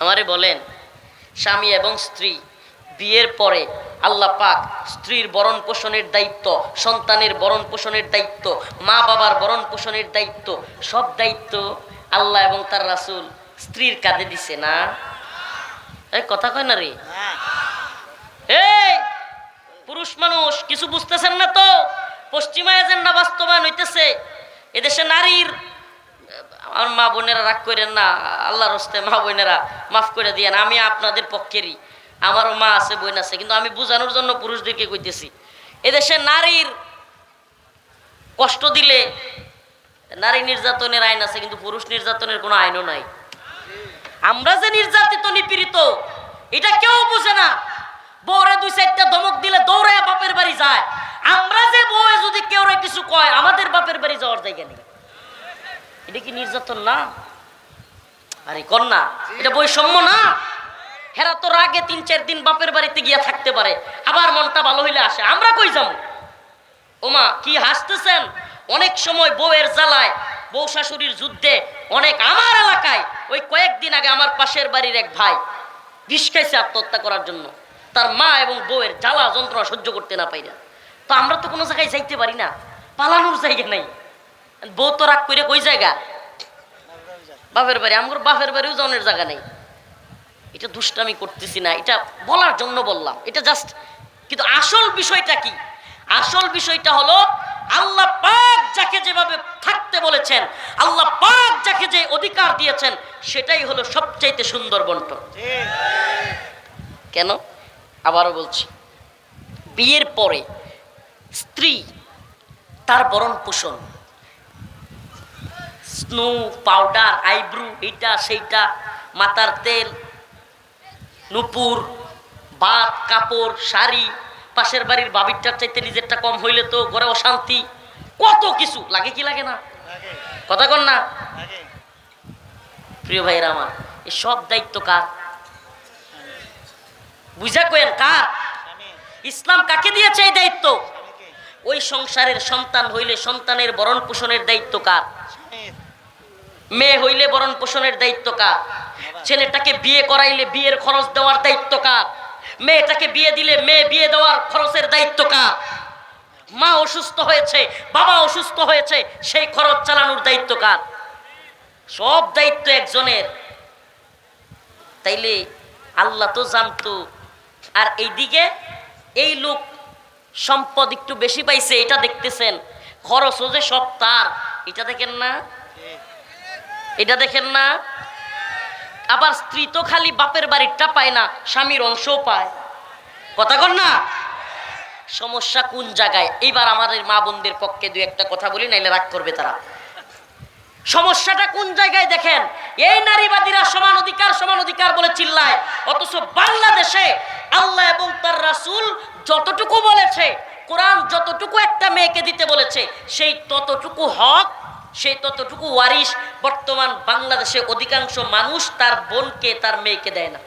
আমারে বলেন, স্বামী এবং স্ত্রী বিয়ের পরে আল্লাহ পাক স্ত্রীর ভরণ পোষণের দায়িত্ব, সন্তানের ভরণ পোষণের দায়িত্ব, মা বাবার ভরণ পোষণের দায়িত্ব, সব দায়িত্ব আল্লাহ এবং তার রাসূল স্ত্রীর কাঁধে দিছে না? এই কথা কয় না রে। এই পুরুষ মানুষ কিছু বুঝতেছেন না তো? পশ্চিমা এজেন্ডা বাস্তবায়ন হইতেছে। এদেশে নারীর, আমার মা বোনেরা রাগ করেন না, আল্লাহর হস্তে মা বোনেরা মাফ করে দিয়েন, আমি আপনাদের পক্ষেরই, আমারও মা আছে বোন আছে, কিন্তু আমি বোঝানোর জন্য পুরুষদেরকে কইতেছি। এদেশে নারীর কষ্ট দিলে নারী নির্যাতনের আইন আছে, কিন্তু পুরুষ নির্যাতনের কোনো আইনও নাই। আমরা যে নির্যাতিত নিপীড়িত এটা কেউ বুঝে না। বউরে 2-4টা ধমক দিলে দৌড়ায় বাপের বাড়ি যায়। আমরা যে বউয়ে যদি কেউ কিছু কয়, আমাদের বাপের বাড়ি যাওয়ার জায়গা নেই। এটা কি নির্যাতন না? আরে কন্যা, এটা বৈষম্য না? হেরা তো রাগে 3-4 দিন বাপের বাড়িতে গিয়া থাকতে পারে, আবার মনটা ভালো হইলে আসে। আমরা কই যাবো? ওমা কি হাসতেছেন? অনেক সময় বউয়ের জ্বালায়, বউ শাশুড়ির যুদ্ধে অনেক, আমার এলাকায় ওই কয়েকদিন আগে আমার পাশের বাড়ির এক ভাই বিষ খাইছে আত্মহত্যা করার জন্য, তার মা এবং বউয়ের জ্বালা যন্ত্রণা সহ্য করতে না পাইরা। তো আমরা তো কোনো জায়গায় যাইতে পারি না, পালানোর জায়গা নাই। বউ তো রাগ করে কই জায়গা? বাপের বাড়ি। আমার বাপের বাড়িও জনের জায়গা নেই। এটা দুষ্টামি করতেছি না, এটা বলার জন্য বললাম, এটা জাস্ট। কিন্তু আসল বিষয়টা কি? আসল বিষয়টা হলো আল্লাহ পাক যাকে যেভাবে থাকতে বলেছেন, আল্লাহ পাক যাকে যে অধিকার দিয়েছেন, সেটাই হলো সবচাইতে সুন্দর বন্টন। কেন? আবারও বলছি, বিয়ের পরে স্ত্রী তার ভরণ পোষণ, স্নো, পাউডার, আইব্রু, এইটা সেইটা, মাথার তেল, নুপুর, ভাত, কাপড়, শাড়ি, পাশের বাড়ির বাবিরটার চাইতে নিজেরটা কম হইলে তো ঘরে অশান্তি, কত কিছু লাগে। কি লাগে না? কথা কন না প্রিয় ভাইরা আমার? এই সব দায়িত্ব কার? বুঝা কয়েন কার? ইসলাম কাকে দিয়েছে এই দায়িত্ব? ওই সংসারের সন্তান হইলে সন্তানের ভরণ পোষণের দায়িত্ব কার? মেয়ে হইলে ভরণ পোষণের দায়িত্ব কার? ছেলেটাকে বিয়ে করাইলে বিয়ের খরচ দেওয়ার দায়িত্ব কার? মেয়েটাকে বিয়ে দিলে মেয়ে বিয়ে দেওয়ার খরচের দায়িত্ব কার? মা অসুস্থ হয়েছে, বাবা অসুস্থ হয়েছে, সেই খরচ চালানোর দায়িত্ব কার? সব দায়িত্ব একজনের। তাইলে আল্লাহ তো জানতো। আর এইদিকে এই লোক সম্পদ একটু বেশি পাইছে, এটা দেখতেছেন, খরচও যে সব তার, এটা দেখেন না? এটা দেখেন না? আবার স্ত্রী তো খালি বাপের বাড়িরটা পায় না, স্বামীর অংশও পায়। কথা কন না? সমস্যা কোন জায়গায়? এইবার আমাদের মা বোনদের পক্ষে 2-1টা কথা বলি, নাইলে রাগ করবে তারা। সমস্যাটা কোন জায়গায় দেখেন? এই নারীবাদীরা সমান অধিকার সমান অধিকার বলে চিল্লায়, অথচ বাংলাদেশে আল্লাহ এবং তার রাসূল যতটুকু বলেছে, কোরআন যতটুকু একটা মেয়েকে দিতে বলেছে, সেই ততটুকু হক, সেই ততটুকু ওয়ারিশ বর্তমান বাংলাদেশে অধিকাংশ মানুষ তার বোনকে, তার মেয়েকে দেয় না।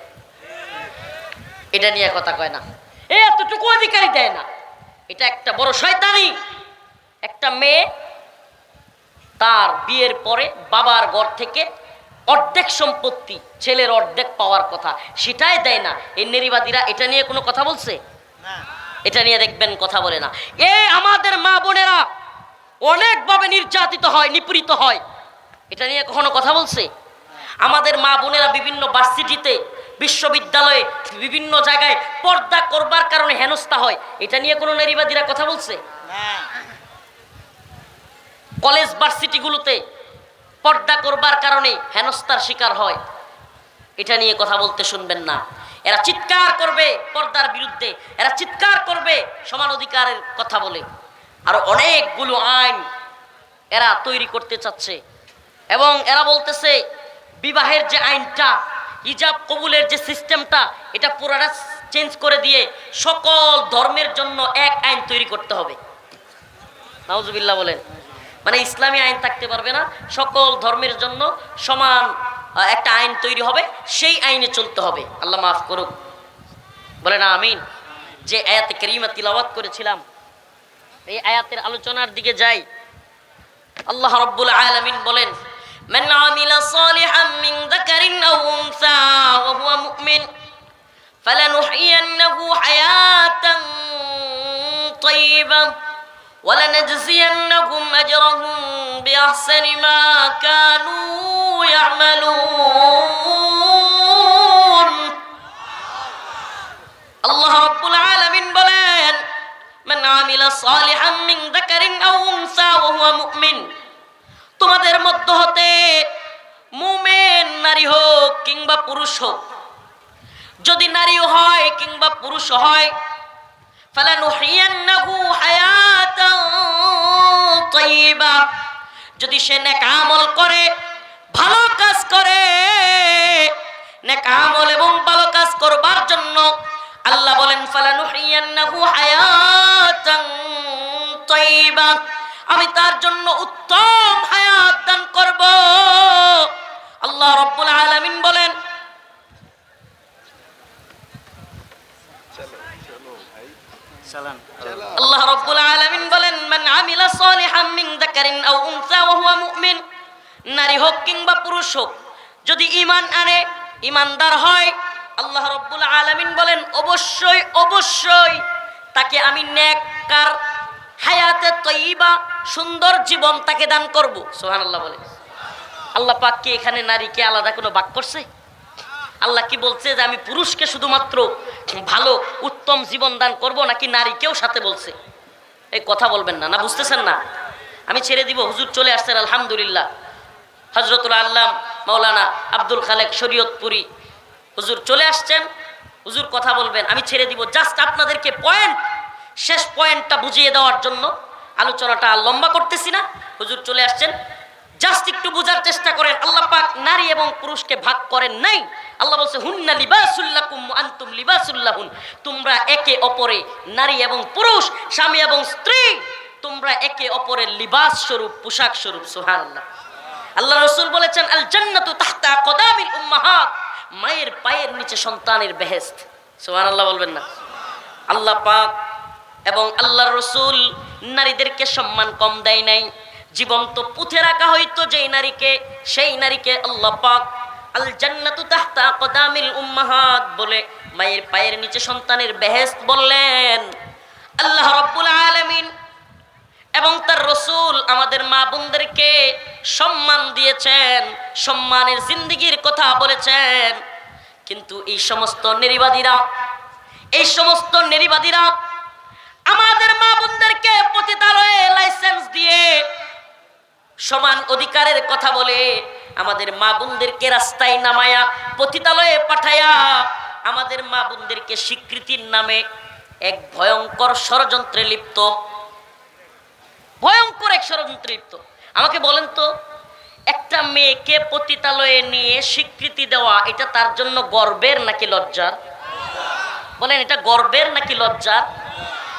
এটা নিয়ে কথা কয় না, এতটুকু অধিকারই দেয় না। এটা একটা বড় শয়তানি। একটা মেয়ে তার বিয়ের পরে বাবার ঘর থেকে অর্ধেক সম্পত্তি, ছেলের অর্ধেক পাওয়ার কথা, সেটাই দেয় না। এই নারীবাদীরা এটা নিয়ে কোনো কথা বলছে? এটা নিয়ে দেখবেন কথা বলে না। আমাদের মা বোনেরা অনেকভাবে নির্যাতিত হয়, নিপীড়িত হয়, এটা নিয়ে কখনো কথা বলছে? আমাদের মা বোনেরা বিভিন্ন ভার্সিটিতে, বিশ্ববিদ্যালয়ে, বিভিন্ন জায়গায় পর্দা করবার কারণে হেনস্থা হয়, এটা নিয়ে কোনো নারীবাদীরা কথা বলছে? কলেজ ভার্সিটিগুলোতে পর্দা করবার কারণে হেনস্থার শিকার হয়, এটা নিয়ে কথা বলতে শুনবেন না। এরা চিৎকার করবে পর্দার বিরুদ্ধে, এরা চিৎকার করবে সমান অধিকারের কথা বলে। আর অনেকগুলো আইন এরা তৈরি করতে চাচ্ছে, এবং এরা বলতেছে বিবাহের যে আইনটা, হিজাব কবুলের যে সিস্টেমটা, এটা পুরোটা চেঞ্জ করে দিয়ে সকল ধর্মের জন্য এক আইন তৈরি করতে হবে। নাউজুবিল্লাহ বলেন। মানে ইসলামী আইন থাকতে পারবে না, সকল ধর্মের জন্য সমান একটা আইন তৈরি হবে, সেই আইনে চলতে হবে। আল্লাহ মাফ করুক, বলে না আমিন। যে আয়াতে কারিমা তিলাওয়াত করেছিলাম, এই আয়াতের আলোচনার দিকে যাই। আল্লাহ রাব্বুল আলামিন বলেন, মান আমিলা সালিহাম মিন যাকারিন আও উনসা মুমিন ফালানুহিয়ান্নাহু হায়াতান তাইয়্যিবা ওয়ালানাজজিয়ান্নাহুম আজরাহুম বিআহসানি মা কানু ইয়া'মালুন। আল্লাহ রাব্বুল আলামিন বলেন, মান আমিলা সালিহান মিন যাকারিন আও উনসা ওয়া হুয়া মুমিন, তোমাদের মধ্য হতে মুমিন নারী হোক কিংবা পুরুষ হোক, যদি নারীও হয় কিংবা পুরুষ হয়, ফালানুহিয়ান্নাহু হায়াতান তাইয়্যিবা, যদি সে নেক আমল করে, ভালো কাজ করে, নেক আমল এবং ভালো কাজ করবার জন্য আল্লাহ বলেন ফালানুহিয়ান্নাহু হায়াতান তাইয়্যিবা, আমি তার জন্য উত্তম হায়াত দান করব। আল্লাহ রাব্বুল আলামিন বলেন, আল্লাহ রাব্বুল আলামিন বলেন, মান আমিলা সালিহান মিন যাকারিন আও উনসা ওয়া হুয়া মুমিন, নারী হোক কিংবা পুরুষ হোক, যদি ঈমান আনে, ঈমানদার হয়, আল্লাহ রাব্বুল আলামিন বলেন অবশ্যই অবশ্যই তাকে আমি নেককার হায়াতে তয়্যিবা, সুন্দর জীবন তাকে দান করব। সুবহানাল্লাহ বলে। আল্লাহ পাক কি এখানে নারীকে আলাদা কোনো ভাগ করছে? আল্লাহ কি বলছে যে আমি পুরুষকে শুধুমাত্র ভালো উত্তম জীবন দান করব, নাকি নারীকেও সাথে বলছে? এই কথা বলবেন না, না বুঝতেছেন না? আমি ছেড়ে দিব। হুজুর চলে আসছেন আলহামদুলিল্লাহ। হযরতুল আল্লাম মাওলানা আব্দুল খালেক শরীয়তপুরি হুজুর চলে আসছেন। হুজুর কথা বলবেন, আমি ছেড়ে দিব। জাস্ট আপনাদেরকে শেষ পয়েন্টটা বুঝিয়ে দেওয়ার জন্য, আলোচনাটা আর লম্বা করতেছি না। হুজুর চলে আসছেন, জাস্ট একটু বোঝার চেষ্টা করেন। আল্লাহ পাক নারী এবং পুরুষকে ভাগ করেন নাই। আল্লাহ বলছে হুন্না লিবাসুল লাকুম ওয়া আনতুম লিবাসুল লাহুন, তোমরা একে অপরে, নারী এবং পুরুষ, স্বামী এবং স্ত্রী, তোমরা একে অপরের লিবাস স্বরূপ, পোশাক স্বরূপ। সুবহানাল্লাহ। আল্লাহ রাসূল বলেছেন আল জান্নাতু তাহতা কদামিল উম্মাহাত, মায়ের পায়ের নিচে সন্তানের বেহেশত। সুবহানাল্লাহ বলবেন না? আল্লাহ পাক এবং আল্লাহর রাসূল নারীদেরকে সম্মান কম দেয় নাই। জীবন্ত পুঁতে রাখা হইতো যেই নারীকে, সেই নারীকে আল্লাহ পাক আল জান্নাতু তাহতা কদামিল উম্মাহাত বলে, মায়ের পায়ের নিচে সন্তানের বেহেশত বললেন। আল্লাহ রাব্বুল আলামিন এবং তার রাসূল আমাদের মা বোনদেরকে সম্মান দিয়েছেন, সম্মানের জিন্দেগির কথা বলেছেন। কিন্তু এই সমস্ত নারীবাদীরা আমাদের মা বোনদেরকে পতিতালয়ে লাইসেন্স দিয়ে সমান অধিকারের কথা বলে, আমাদের মা বোনদেরকে রাস্তায় নামায়া পতিতালয়ে পাঠায়া, আমাদের মা বোনদেরকে স্বীকৃতির নামে এক ভয়ঙ্কর ষড়যন্ত্রে লিপ্ত, ভয়ঙ্কর এক ষড়যন্ত্রে লিপ্ত। আমাকে বলেন তো, একটা মেয়েকে পতিতালয়ে নিয়ে স্বীকৃতি দেওয়া, এটা তার জন্য গর্বের নাকি লজ্জার? বলেন, এটা গর্বের নাকি লজ্জার?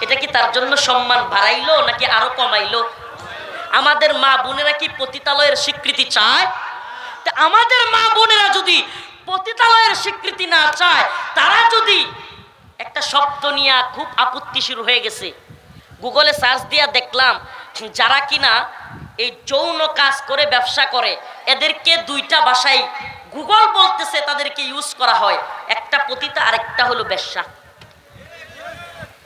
এটা কি তার জন্য সম্মান বাড়াইলো নাকি আরো কমাইলো? আমাদের মা বোনেরা কি পতিতালয়ের স্বীকৃতি চায়? আমাদের মা বোনেরা যদি পতিতালয়ের স্বীকৃতি না চায়, তারা যদি একটা শব্দ নিয়ে খুব আপত্তি শুরু হয়ে গেছে। গুগলে সার্চ দিয়া দেখলাম, যারা কিনা এই যৌন কাজ করে ব্যবসা করে, এদেরকে দুইটা ভাষায় গুগল বলতেছে তাদেরকে ইউজ করা হয়, একটা পতিতা আর একটা হলো বেশ্যা।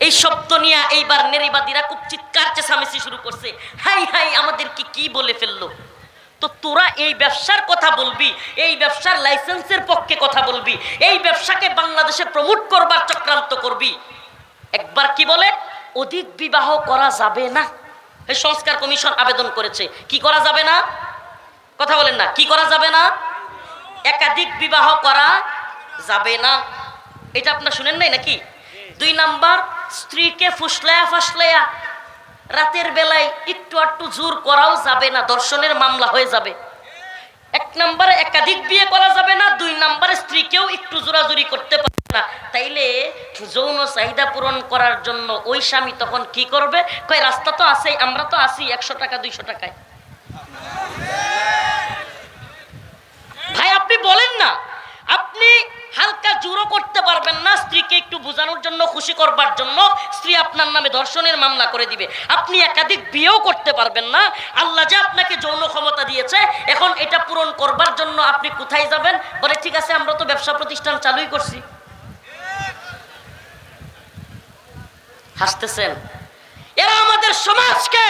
এই শব্দ নিয়ে এইবার নারীবাদীরা খুব চিৎকার চেঁচামেচি শুরু করছে, হাই হাই আমাদেরকে কি বলে ফেললো। তো তোরা এই ব্যবসার কথা বলবি, এই ব্যবসার লাইসেন্সের পক্ষে কথা বলবি, এই ব্যবসাকে বাংলাদেশে প্রমোট করবার চক্রান্ত করবি। একবার কি বলে, অধিক বিবাহ করা যাবে না। এই সংস্কার কমিশন আবেদন করেছে, কি করা যাবে না? কথা বলেন না, কি করা যাবে না? একাধিক বিবাহ করা যাবে না। এটা আপনারা শুনেন নাই নাকি? 2 নাম্বার, স্ত্রীকে ফুসলায়া রাতের বেলায় একটু আটটু জোর করাও যাবে না, ধর্ষণের মামলা হয়ে যাবে। 1 নম্বরে একাধিক বিয়ে করা যাবে না, 2 নম্বরে স্ত্রীকেও একটু জোরাজুরি করতে পারবে না। তাইলে যৌন চাহিদা পূরণ করার জন্য ওই স্বামী তখন কি করবে? কয় রাস্তা তো আছেই, আমরা তো আছি 100 টাকা 200 টাকায়। ভাই আপনি বলেন না, আপনি হালকা জোরও করতে পারবেন না, স্ত্রীকে একটু বুঝানোর জন্য, খুশি করবার জন্য স্ত্রী আপনার নামে ধর্ষণের মামলা করে দিবে। আপনি একাধিক বিয়েও করতে পারবেন না। আল্লাহ যে আপনাকে যৌন ক্ষমতা দিয়েছে, এখন এটা পূরণ করবার জন্য আপনি কোথায় যাবেন? বলে ঠিক আছে, আমরা তো ব্যবসা প্রতিষ্ঠান চালুই করছি। হাসতেছেন। এরা আমাদের সমাজকে,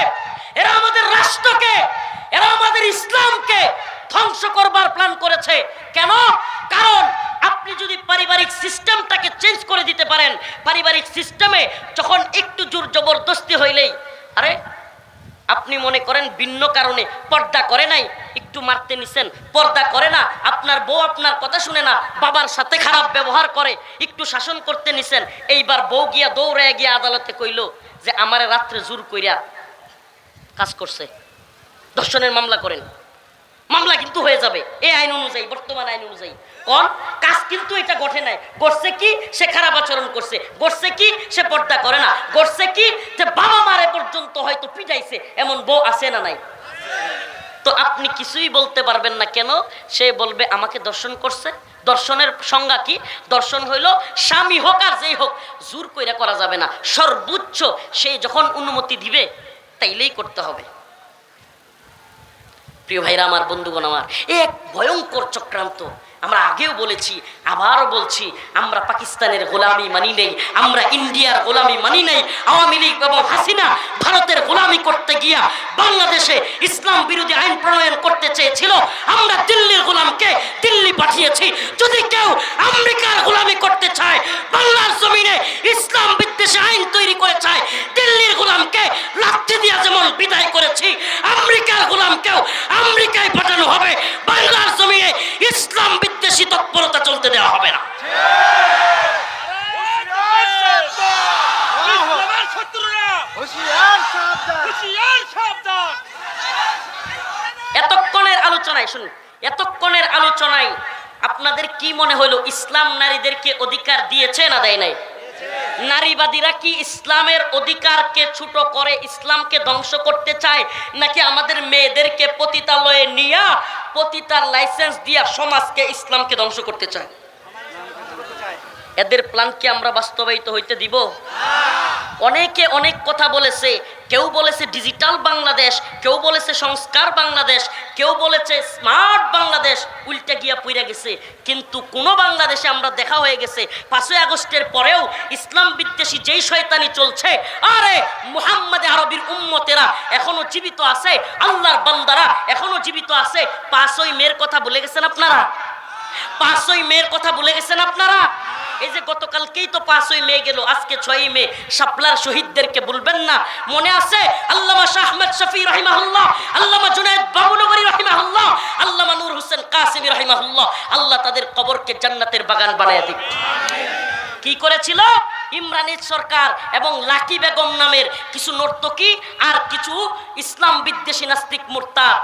এরা আমাদের রাষ্ট্রকে, এরা আমাদের ইসলামকে ধ্বংস করবার প্ল্যান করেছে। কেন? কারণ আপনি যদি পারিবারিক সিস্টেমটাকে চেঞ্জ করে দিতে পারেন, পারিবারিক সিস্টেমে যখন একটু জোর জবরদস্তি হইলেই, আরে আপনি মনে করেন ভিন্ন কারণে পর্দা করে নাই, একটু মারতে নিছেন, পর্দা করে না, আপনার বউ আপনার কথা শুনে না, বাবার সাথে খারাপ ব্যবহার করে, একটু শাসন করতে নিছেন, এইবার বউ গিয়া দৌড়ে গিয়া আদালতে কইল যে আমারে রাত্রে জোর কইরা কাজ করছে, ধর্ষণের মামলা করেন। মামলা কিন্তু হয়ে যাবে এই আইন অনুযায়ী, বর্তমান আইন অনুযায়ী। কোন কাজ কিন্তু এটা ঘটে নাই, ঘটছে কি সে খারাপ আচরণ করছে, ঘটছে কি সে পর্দা করে না, ঘটছে কি যে বাবা মারে পর্যন্ত হয়তো পিটাইছে, এমন বউ আছে না নাই? তো আপনি কিছুই বলতে পারবেন না। কেন? সে বলবে আমাকে দর্শন করছে। দর্শনের সংজ্ঞা কি? দর্শন হইল স্বামী হোক আর যেই হোক, জোর কইরা করা যাবে না, সর্বোচ্চ সে যখন অনুমতি দিবে তাইলেই করতে হবে। প্রিয় ভাইরা আমার, বন্ধুগণ আমার, এক ভয়ঙ্কর চক্রান্ত। আমরা আগেও বলেছি, আবারও বলছি, আমরা পাকিস্তানের গোলামি মানি নেই, আমরা ইন্ডিয়ার গোলামি মানি নেই। আওয়ামী লীগ এবং হাসিনা ভারতের গোলামি করতে গিয়া বাংলাদেশে ইসলাম বিরোধী আইন প্রণয়ন করতে চেয়েছিল, আমরা দিল্লির গোলামকে দিল্লি পাঠিয়েছি। যদি কেউ আমেরিকার গোলামি করতে চায়, বাংলার জমিনে ইসলাম বিদ্বেষী আইন তৈরি করে চায়, দিল্লির গোলামকে লাথি দিয়া যেমন বিদায় করেছি, আমেরিকার গোলামকেও আমেরিকায় পাঠানো হবে। বাংলার জমিনে ইসলাম বিদ্বেষী তৎপরতা চলতে দেওয়া হবে না। এতক্ষণের আলোচনায় শুনুন, এতক্ষণের আলোচনায় আপনাদের কি মনে হলো? ইসলাম নারীদেরকে অধিকার দিয়েছে না দেয় নাই? নারীবাদীরা কি ইসলামের অধিকারকে ছোট করে ইসলামকে ধ্বংস করতে চায়, নাকি আমাদের মেয়েদেরকে পতিতালয়ে নিয়া পতিতার লাইসেন্স দিয়া সমাজকে ইসলামকে ধ্বংস করতে চায়? এদের প্ল্যান কি আমরা বাস্তবায়িত হইতে দিব? অনেকে অনেক কথা বলেছে, কেউ বলেছে ডিজিটাল বাংলাদেশ, কেউ বলেছে সংস্কার বাংলাদেশ, কেউ বলেছে স্মার্ট বাংলাদেশ, উল্টা গিয়া পইরা গেছে। কিন্তু কোন বাংলাদেশে আমরা দেখা হয়ে গেছে 5ই আগস্টের পরেও ইসলাম বিদ্বেষী যেই শয়তানি চলছে, আরে মুহাম্মদ আরবির উম্মতেরা এখনো জীবিত আছে, আল্লাহর বান্দারা এখনো জীবিত আছে। 5ই মের কথা ভুলে গেছেন আপনারা? 5ই মের কথা ভুলে গেছেন আপনারা? এই যে গতকালকেই তো 5ই মে গেল, আজকে 6ই মে, শাপলার শহীদদেরকে ভুলবেন না। মনে আছে আল্লামা শাহ আহমদ শফি রাহিমাহুল্লাহ, আল্লামা জুনায়েদ বাবুনগরী রাহিমাহুল্লাহ, আল্লামা নূর হোসেন কাসেমী রাহিমাহুল্লাহ, আল্লাহ তাদের কবরকে জান্নাতের বাগান বানায় দিক। কি করেছিল? ইমরানের সরকার এবং লাকি বেগম নামের কিছু নর্তকী আর কিছু ইসলাম বিদ্বেষী নাস্তিক মুরতাদ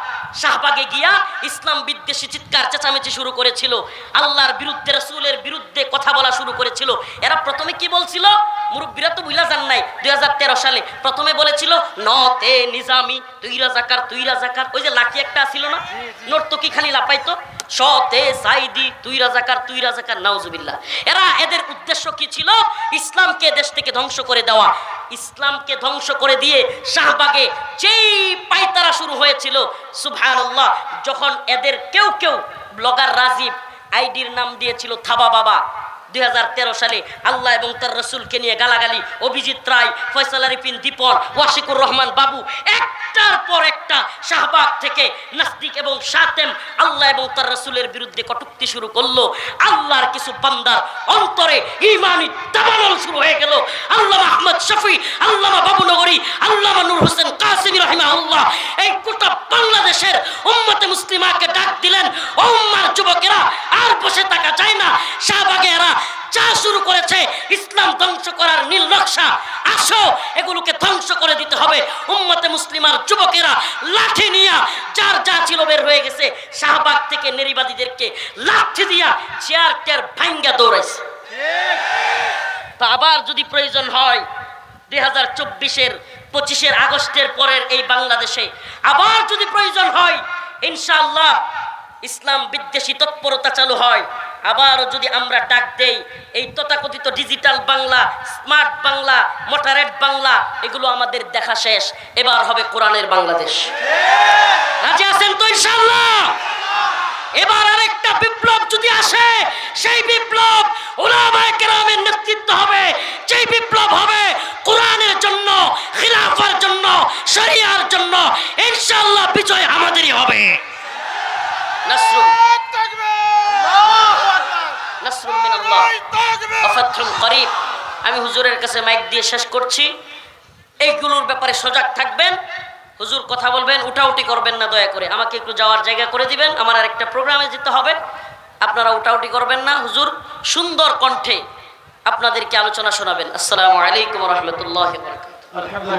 শাহবাগে গিয়া ইসলাম বিদ্বেষী চিৎকার চেঁচামেচি শুরু করেছিল, আল্লাহর বিরুদ্ধে, রাসূলের বিরুদ্ধে কথা বলা শুরু করেছিল। এরা প্রথমে কি বলছিল? মুরব্বীরা তো ভুলা যান নাই, 2013 সালে প্রথমে বলেছিল নতে নিজামি, তুই রাজাকার তুই রাজাকার। ওই যে লাকি একটা ছিল না, নর্তকী খালি লাপাইতো, সতে সাইদি তুই রাজাকার তুই রাজাকার, নাউজুবিল্লাহ। এদের উদ্দেশ্য কি ছিল? ইসলামকে দেশ থেকে ধ্বংস করে দেওয়া। ইসলামকে ধ্বংস করে দিয়ে শাহবাগে যেই পায়তারা শুরু হয়েছিল, সুবহানাল্লাহ, যখন এদের কেউ কেউ ব্লগার রাজীব আইডির নাম দিয়েছিল থাবা বাবা, 2013 সালে আল্লাহ এবং তার রসুলকে নিয়ে গালাগালি, অভিজিৎ রায়, ফয়সাল আরিফিন দীপন, ওয়াশিকুর রহমান বাবু, একটার পর একটা শাহবাগ থেকে নাস্তিক এবং শাতেম আল্লাহ এবং তার রসুলের বিরুদ্ধে কটূক্তি শুরু করলো। আল্লাহর কিছু বান্দার অন্তরে ঈমানি দাবানল শুরু হয়ে গেল। আল্লামা আহমদ শফি, আল্লামা বাবুনগরী, আল্লামা নূর হোসেন কাসেমী রাহিমাহুল্লাহ এই গোটা বাংলাদেশের উম্মতে মুসলিমাকে ডাক দিলেন, ও উম্মার যুবকেরা, আর বসে থাকা যায় না। শাহবাগে এরা যা শুরু করেছে ইসলাম ধ্বংস করার নীল নকশা, আসো এগুলোকে ধ্বংস করে দিতে হবে। উম্মতে মুসলিমার যুবকেরা লাঠি নিয়া যার যা ছিল বের হয়ে গেছে, শাহবাগ থেকে নারীবাদীদেরকে লাঠি দিয়া চেয়ার টেয়ার ভাঙ্গা দৌড়াইছে। তা আবার যদি প্রয়োজন হয় 2024-এর 25 আগস্টের পরের এই বাংলাদেশে আবার যদি প্রয়োজন হয়, ইনশাআল্লাহ ইসলাম বিদ্বেষী তৎপরতা চালু হয়, আবারও যদি আমরা ডাক দেই, এই তথাকথিত ডিজিটাল বাংলা, স্মার্ট বাংলা, মোটারেট বাংলা, এগুলো আমাদের দেখা শেষ। এবার হবে কোরআনের বাংলাদেশ। রাজি আছেন তো ইনশাআল্লাহ? এবার আরেকটা বিপ্লব যদি আসে, সেই বিপ্লব উলামায়ে কেরামের নেতৃত্ব হবে, যেই বিপ্লব হবে কোরআনের জন্য, খিলাফার জন্য, শরিয়ার জন্য। ইনশাআল্লাহ বিজয় আমাদেরই হবে। নাসরুম নাসরুম মিনাল্লাহ ওয়া ফাতহুন করিব। আমি হুজুরের কাছে মাইক দিয়ে শেষ করছি। এইগুলোর ব্যাপারে সজাগ থাকবেন। হুজুর কথা বলবেন, উঠাউটি করবেন না দয়া করে। আমাকে একটু যাওয়ার জায়গা করে দিবেন, আমার আরেকটা প্রোগ্রামে যেতে হবে। আপনারা উঠাউটি করবেন না। হুজুর সুন্দর কণ্ঠে আপনাদেরকে আলোচনা শোনাবেন। আসসালামু আলাইকুম ওয়া রাহমাতুল্লাহি ওয়া বারাকাতুহু।